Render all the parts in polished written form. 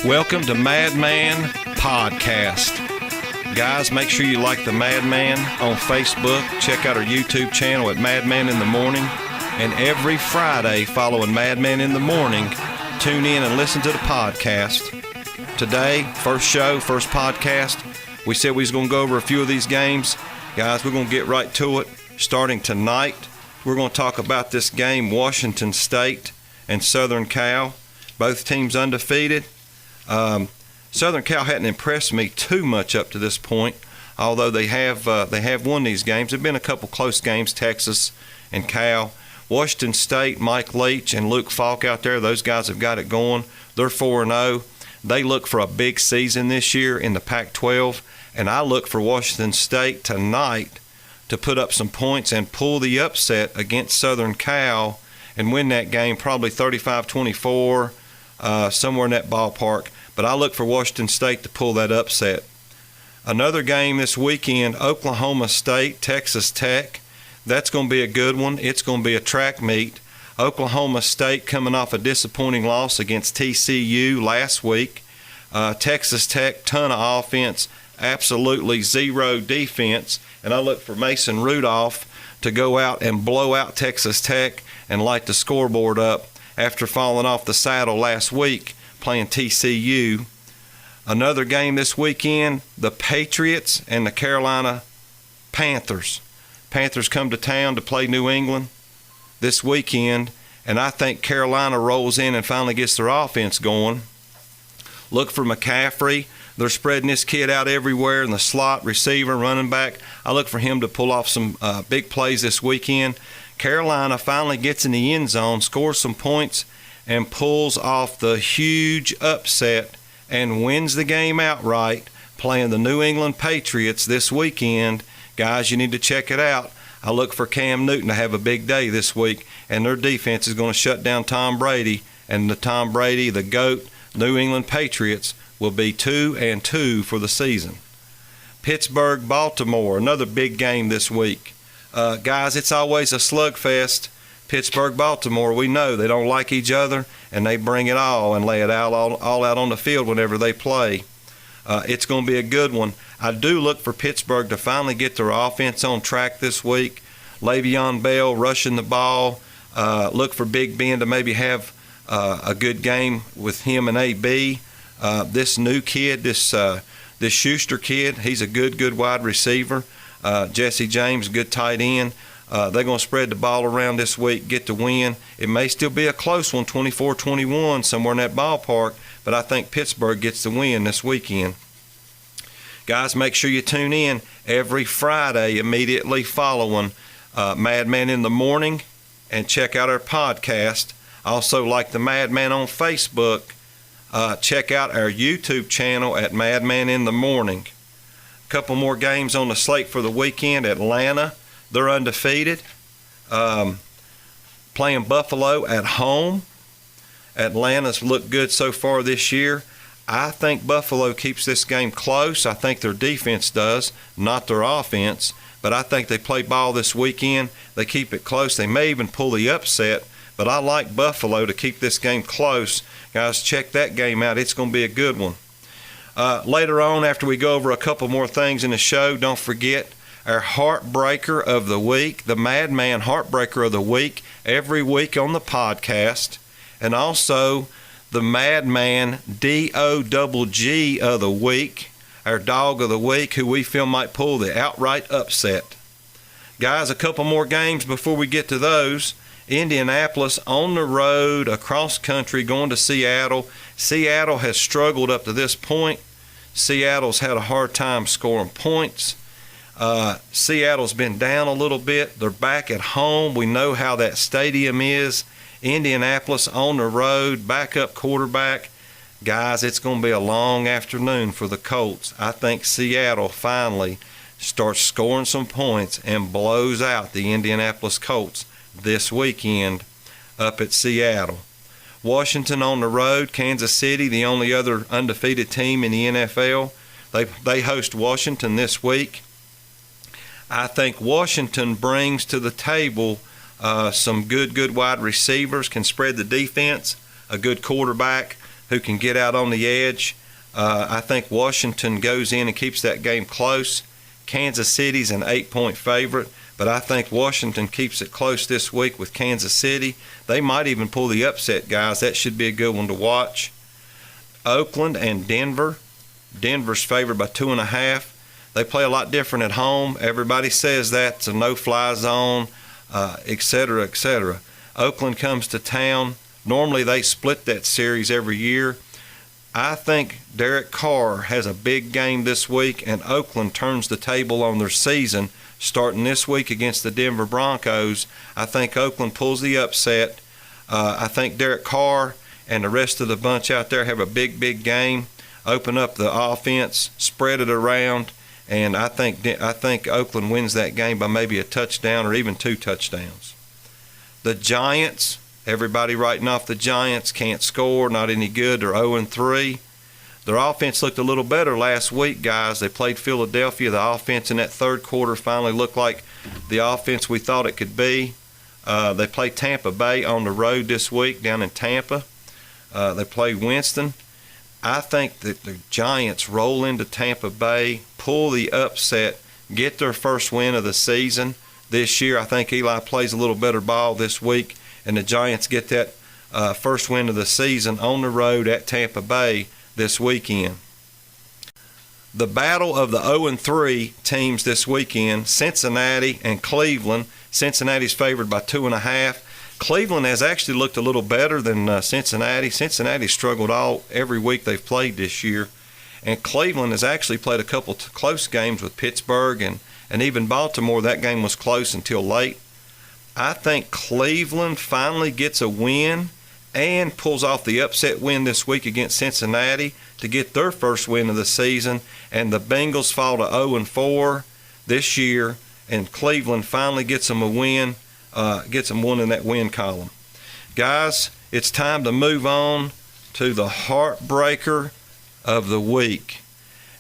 Welcome to Madman Podcast. Guys, make sure you like the Madman on Facebook. Check out our YouTube channel at Madman in the Morning. And every Friday following Madman in the Morning, tune in and listen to the podcast. Today, first show, first podcast, we said we was going to go over a few of these games. Guys, we're going to get right to it. Starting tonight, we're going to talk about this game, Washington State and Southern Cal. Both teams undefeated. Southern Cal hadn't impressed me too much up to this point, although they have won these games. There have been a couple close games, Texas and Cal. Washington State, Mike Leach and Luke Falk out there, those guys have got it going. They're 4-0. They look for a big season this year in the Pac-12, and I look for Washington State tonight to put up some points and pull the upset against Southern Cal and win that game probably 35-24, somewhere in that ballpark. But I look for Washington State to pull that upset. Another game this weekend, Oklahoma State, Texas Tech. That's going to be a good one. It's going to be a track meet. Oklahoma State coming off a disappointing loss against TCU last week. Texas Tech, ton of offense, absolutely zero defense. And I look for Mason Rudolph to go out and blow out Texas Tech and light the scoreboard up after falling off the saddle last week playing TCU. Another game this weekend, the Patriots and the Carolina Panthers. Panthers come to town to play New England this weekend, and I think Carolina rolls in and finally gets their offense going. Look for McCaffrey. They're spreading this kid out everywhere in the slot, receiver, running back. I look for him to pull off some big plays this weekend. Carolina finally gets in the end zone, scores some points, and pulls off the huge upset and wins the game outright, playing the New England Patriots this weekend. Guys, you need to check it out. I look for Cam Newton to have a big day this week, and their defense is going to shut down Tom Brady, and the Tom Brady, the GOAT, New England Patriots will be 2-2 for the season. Pittsburgh, Baltimore, another big game this week. Guys, it's always a slugfest. Pittsburgh, Baltimore, we know they don't like each other, and they bring it all and lay it all out on the field whenever they play. It's going to be a good one. I do look for Pittsburgh to finally get their offense on track this week. Le'Veon Bell rushing the ball. Look for Big Ben to maybe have a good game with him and AB. This new kid, this Schuster kid, he's a good wide receiver. Jesse James, good tight end. They're going to spread the ball around this week, get the win. It may still be a close one, 24-21, somewhere in that ballpark, but I think Pittsburgh gets the win this weekend. Guys, make sure you tune in every Friday immediately following Madman in the Morning, and check out our podcast. Also, like the Madman on Facebook, check out our YouTube channel at Madman in the Morning. A couple more games on the slate for the weekend. Atlanta, they're undefeated. Playing Buffalo at home. Atlanta's looked good so far this year. I think Buffalo keeps this game close. I think their defense does, not their offense. But I think they play ball this weekend. They keep it close. They may even pull the upset. But I like Buffalo to keep this game close. Guys, check that game out. It's going to be a good one. Later on, after we go over a couple more things in the show, don't forget our Heartbreaker of the Week, the Madman Heartbreaker of the Week, every week on the podcast. And also the Madman DOGG of the Week, our Dog of the Week, who we feel might pull the outright upset. Guys, a couple more games before we get to those. Indianapolis on the road, across country, going to Seattle. Seattle has struggled up to this point. Seattle's had a hard time scoring points. Seattle's been down a little bit. They're back at home. We know how that stadium is. Indianapolis on the road, backup quarterback. Guys, it's going to be a long afternoon for the Colts. I think Seattle finally starts scoring some points and blows out the Indianapolis Colts this weekend up at Seattle. Washington on the road, Kansas City, the only other undefeated team in the NFL. They host Washington this week. I think Washington brings to the table some good wide receivers, can spread the defense, a good quarterback who can get out on the edge. I think Washington goes in and keeps that game close. Kansas City's an 8-point favorite, but I think Washington keeps it close this week with Kansas City. They might even pull the upset, guys. That should be a good one to watch. Oakland and Denver. Denver's favored by 2.5. They play a lot different at home. Everybody says that. It's a no-fly zone, etc., etc. Oakland comes to town. Normally they split that series every year. I think Derek Carr has a big game this week, and Oakland turns the table on their season starting this week against the Denver Broncos. I think Oakland pulls the upset. I think Derek Carr and the rest of the bunch out there have a big game. Open up the offense, spread it around, and I think Oakland wins that game by maybe a touchdown or even 2 touchdowns. The Giants, everybody writing off the Giants, can't score, not any good. They're 0-3. Their offense looked a little better last week, guys. They played Philadelphia. The offense in that third quarter finally looked like the offense we thought it could be. They play Tampa Bay on the road this week down in Tampa. They play Winston. I think that the Giants roll into Tampa Bay, pull the upset, get their first win of the season this year. I think Eli plays a little better ball this week, and the Giants get that first win of the season on the road at Tampa Bay this weekend. The battle of the 0-3 teams this weekend, Cincinnati and Cleveland. Cincinnati's favored by 2.5. Cleveland has actually looked a little better than Cincinnati. Cincinnati struggled every week they've played this year. And Cleveland has actually played a couple close games with Pittsburgh and even Baltimore. That game was close until late. I think Cleveland finally gets a win and pulls off the upset win this week against Cincinnati to get their first win of the season. And the Bengals fall to 0-4 this year, and Cleveland finally gets them a win. Gets them one in that win column. Guys, it's time to move on to the heartbreaker of the week.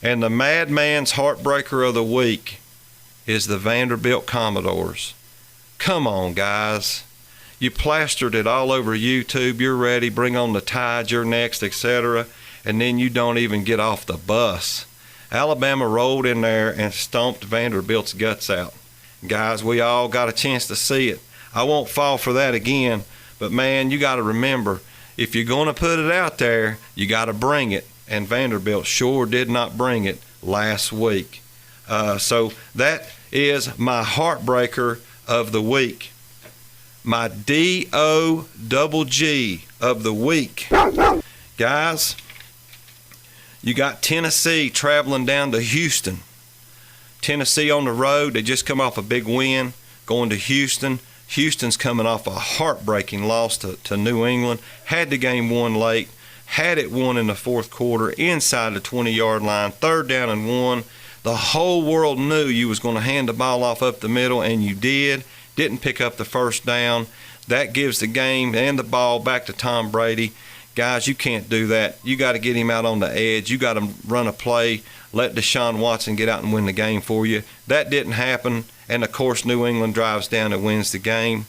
And the Madman's heartbreaker of the week is the Vanderbilt Commodores. Come on, guys. You plastered it all over YouTube. You're ready. Bring on the Tide. You're next, etc. And then you don't even get off the bus. Alabama rolled in there and stomped Vanderbilt's guts out. Guys, we all got a chance to see it. I won't fall for that again, but man, you got to remember, if you're going to put it out there, you got to bring it, and Vanderbilt sure did not bring it last week. So that is my heartbreaker of the week. My D-O-double-G of the week. Guys, you got Tennessee traveling down to Houston. Tennessee on the road, they just come off a big win going to Houston. Houston's coming off a heartbreaking loss to New England. Had the game won late, had it won in the fourth quarter inside the 20-yard line, 3rd down and 1. The whole world knew you was going to hand the ball off up the middle, and you did. Didn't pick up the first down. That gives the game and the ball back to Tom Brady. Guys, you can't do that. You got to get him out on the edge. You got to run a play, let Deshaun Watson get out and win the game for you. That didn't happen, and, of course, New England drives down and wins the game.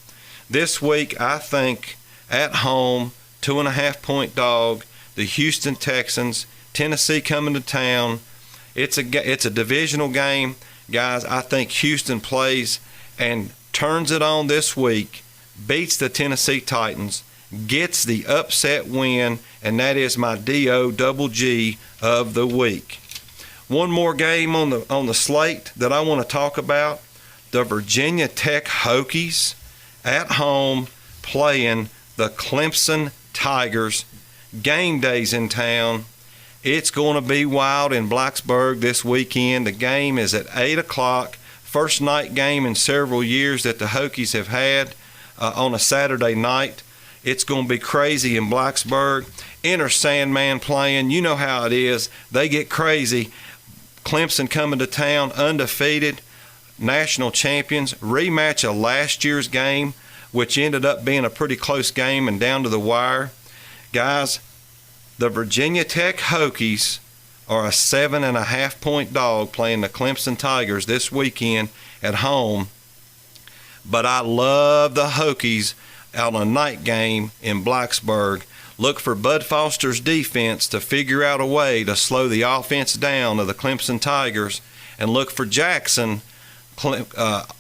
This week, I think, at home, 2.5-point dog, the Houston Texans, Tennessee coming to town. It's a divisional game. Guys, I think Houston plays and turns it on this week, beats the Tennessee Titans, gets the upset win, and that is my D-O-double-G of the week. One more game on the slate that I want to talk about. The Virginia Tech Hokies at home playing the Clemson Tigers. Game day's in town. It's going to be wild in Blacksburg this weekend. The game is at 8 o'clock. First night game in several years that the Hokies have had on a Saturday night. It's going to be crazy in Blacksburg. Enter Sandman playing. You know how it is. They get crazy. Clemson coming to town undefeated, national champions. Rematch of last year's game, which ended up being a pretty close game and down to the wire. Guys, the Virginia Tech Hokies are a 7.5-point dog playing the Clemson Tigers this weekend at home. but I love the Hokies out on a night game in Blacksburg. Look for Bud Foster's defense to figure out a way to slow the offense down of the Clemson Tigers, and look for Jackson,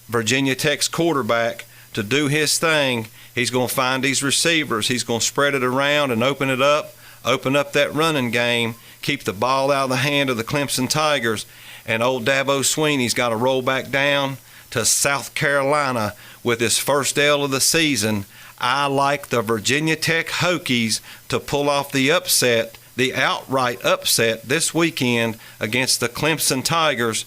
Virginia Tech's quarterback, to do his thing. He's going to find these receivers. He's going to spread it around and open up that running game, keep the ball out of the hand of the Clemson Tigers, and old Dabo Swinney's got to roll back down to South Carolina with his first L of the season. I like the Virginia Tech Hokies to pull off the upset, the outright upset this weekend against the Clemson Tigers.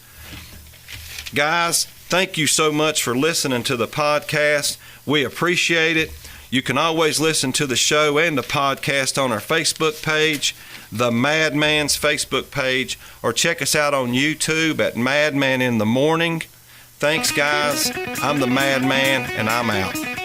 Guys, thank you so much for listening to the podcast. We appreciate it. You can always listen to the show and the podcast on our Facebook page, the Madman's Facebook page, or check us out on YouTube at Madman in the Morning. Thanks, guys. I'm the Madman, and I'm out.